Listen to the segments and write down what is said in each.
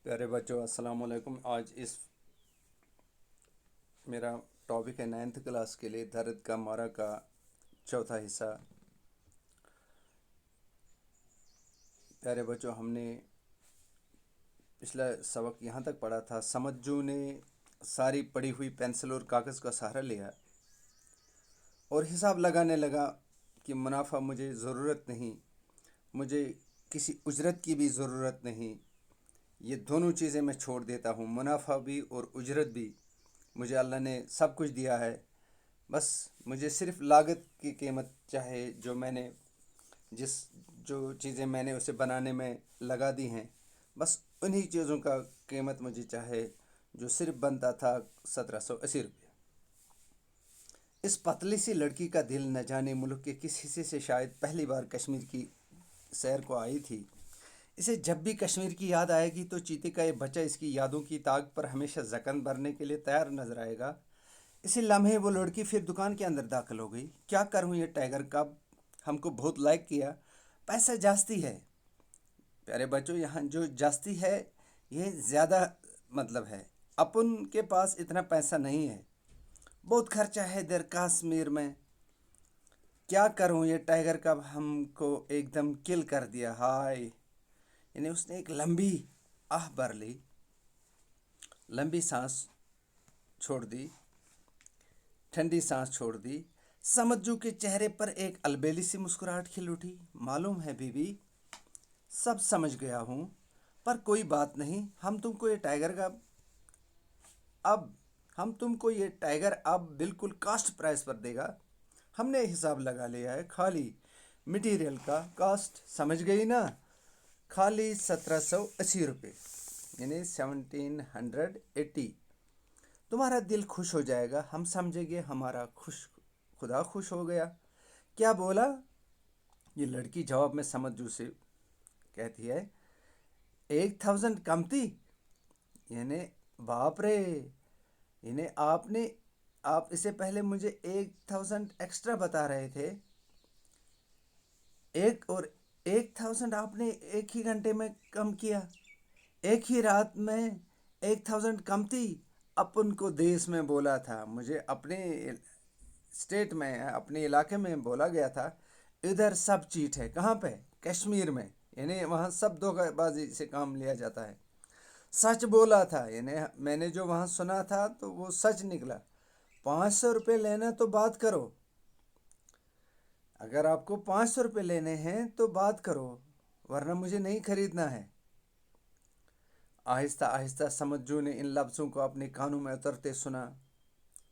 प्यारे बच्चों, अस्सलाम वालेकुम। आज इस मेरा टॉपिक है 9th क्लास के लिए दर्द का मारा का चौथा हिस्सा। प्यारे बच्चों, हमने पिछला सबक यहाँ तक पढ़ा था। समज्जू ने सारी पड़ी हुई पेंसिल और कागज़ का सहारा लिया और हिसाब लगाने लगा कि मुनाफा मुझे ज़रूरत नहीं, मुझे किसी उजरत की भी ज़रूरत नहीं, ये दोनों चीज़ें मैं छोड़ देता हूँ। मुनाफा भी और उजरत भी मुझे अल्लाह ने सब कुछ दिया है। बस मुझे सिर्फ लागत की कीमत चाहे, जिस जो चीज़ें मैंने उसे बनाने में लगा दी हैं, बस उन्हीं चीज़ों का कीमत मुझे चाहे, जो सिर्फ बनता था 1780 रुपये। इस पतली सी लड़की का दिल न जाने मुल्क के किस हिस्से से शायद पहली बार कश्मीर की सैर को आई थी। इसे जब भी कश्मीर की याद आएगी तो चीते का ये बच्चा इसकी यादों की ताक पर हमेशा जख्म भरने के लिए तैयार नजर आएगा। इसी लम्हे वो लड़की फिर दुकान के अंदर दाखिल हो गई। क्या करूं, ये टाइगर कब हमको बहुत लाइक किया, पैसा जास्ती है। प्यारे बच्चों, यहाँ जो जास्ती है ये ज़्यादा मतलब है। अपन के पास इतना पैसा नहीं है, बहुत खर्चा है देर कश्मीर में। क्या करूं, ये टाइगर कब हमको एकदम किल कर दिया। हाय, यानी उसने एक लंबी आह भर ली, लंबी सांस छोड़ दी, ठंडी सांस छोड़ दी। समज्जू के चेहरे पर एक अलबेली सी मुस्कुराहट खिल उठी। मालूम है बीवी, सब समझ गया हूँ, पर कोई बात नहीं। अब हम तुमको ये टाइगर अब बिल्कुल कास्ट प्राइस पर देगा। हमने हिसाब लगा लिया है, खाली मटेरियल का कास्ट, समझ गई ना? खाली 1780 रुपये, यानी 1780। तुम्हारा दिल खुश हो जाएगा, हम समझेंगे हमारा खुदा खुश हो गया। क्या बोला? ये लड़की जवाब में समझू से कहती है, 1000 कमती, यानी बाप रे, यानी आप इससे पहले मुझे 1000 एक्स्ट्रा बता रहे थे। एक और 1000 आपने एक ही घंटे में कम किया, एक ही रात में 1000 कमती। अपन को देश में बोला था, मुझे अपने स्टेट में, अपने इलाके में बोला गया था, इधर सब चीट है। कहाँ पे? कश्मीर में, यानी वहाँ सब धोखेबाजी से काम लिया जाता है। सच बोला था, यानी मैंने जो वहाँ सुना था तो वो सच निकला। 500 रुपये लेना तो बात करो, अगर आपको 500 रुपये लेने हैं तो बात करो, वरना मुझे नहीं खरीदना है। आहिस्ता आहिस्ता समज्जू ने इन लफ्ज़ों को अपने कानों में उतरते सुना।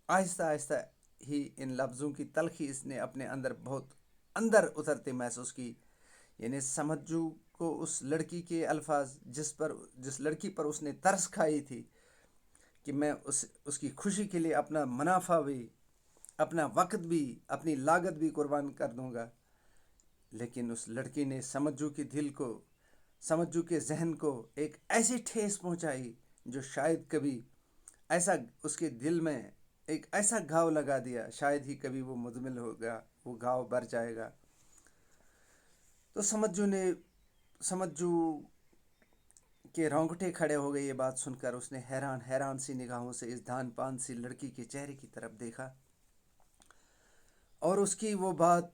आहिस्ता आहिस्ता ही इन लफ्ज़ों की तलखी इसने अपने अंदर बहुत अंदर उतरते महसूस की। यानी समज्जू को उस लड़की के अल्फाज, जिस लड़की पर उसने तरस खाई थी कि मैं उसकी खुशी के लिए अपना मुनाफा भी, अपना वक्त भी, अपनी लागत भी कुर्बान कर दूंगा। लेकिन उस लड़की ने समज्जू के जहन को एक ऐसी ठेस पहुंचाई जो शायद कभी ऐसा उसके दिल में एक ऐसा घाव लगा दिया, शायद ही कभी वो मुजमिल होगा, वो घाव भर जाएगा। तो समज्जू के रोंगटे खड़े हो गए। ये बात सुनकर उसने हैरान हैरान सी निगाहों से इस धान पान सी लड़की के चेहरे की तरफ देखा, और उसकी वो बात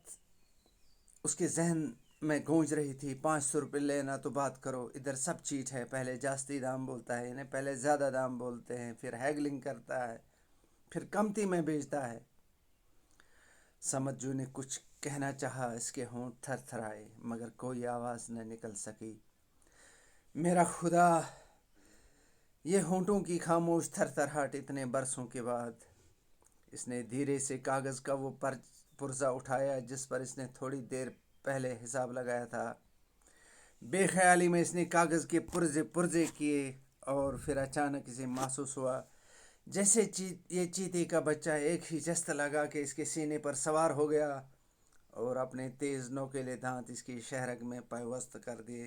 उसके जहन में गूंज रही थी। 500 रुपये लेना तो बात करो, इधर सब चीट है। पहले जास्ती दाम बोलता है, इन्हें पहले ज़्यादा दाम बोलते हैं, फिर हैगलिंग करता है, फिर कमती में बेचता है। समज्जू ने कुछ कहना चाहा, इसके होंठ थर थराए, मगर कोई आवाज़ न निकल सकी। मेरा खुदा, ये होंठों की खामोश थरथराहट इतने बरसों के बाद। इसने धीरे से कागज़ का वो पुर्जा उठाया जिस पर इसने थोड़ी देर पहले हिसाब लगाया था। बेख्याली में इसने कागज़ के पुर्जे पुर्जे किए और फिर अचानक इसे महसूस हुआ जैसे ये चीते का बच्चा एक ही जस्त लगा के इसके सीने पर सवार हो गया और अपने तेज़ नोकीले दांत इसकी शहरग में पैवस्त कर दिए।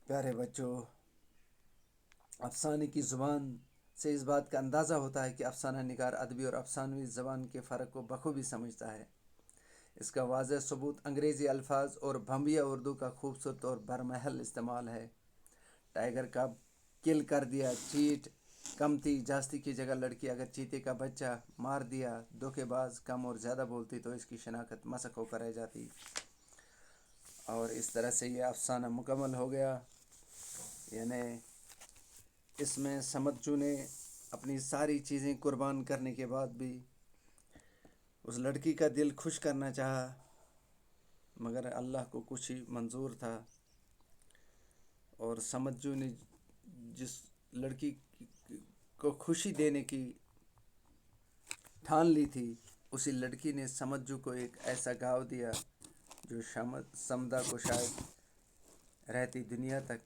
प्यारे बच्चों, अफसाने की ज़ुबान से इस बात का अंदाज़ा होता है कि अफसाना निगार अदबी और अफसानवी ज़बान के फ़र्क को बखूबी समझता है। इसका वाज़ह सबूत अंग्रेज़ी अल्फाज और भंबिया उर्दू का खूबसूरत और बरमहल इस्तेमाल है। टाइगर का किल कर दिया। चीट कम थी, जास्ती की जगह लड़की अगर चीते का बच्चा मार दिया, धोखेबाज कम और ज़्यादा बोलती तो इसकी शनाख्त मशक होकर रह जाती। और इस तरह से ये अफसाना मुकम्मल हो गया। यानी इसमें समज्जू ने अपनी सारी चीज़ें कुर्बान करने के बाद भी उस लड़की का दिल खुश करना चाहा, मगर अल्लाह को कुछ ही मंजूर था। और समज्जू ने जिस लड़की को खुशी देने की ठान ली थी, उसी लड़की ने समज्जू को एक ऐसा घाव दिया जो समदा को शायद रहती दुनिया तक,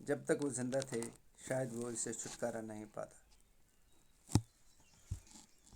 जब तक वो ज़िंदा थे, शायद वो इससे छुटकारा नहीं पाता।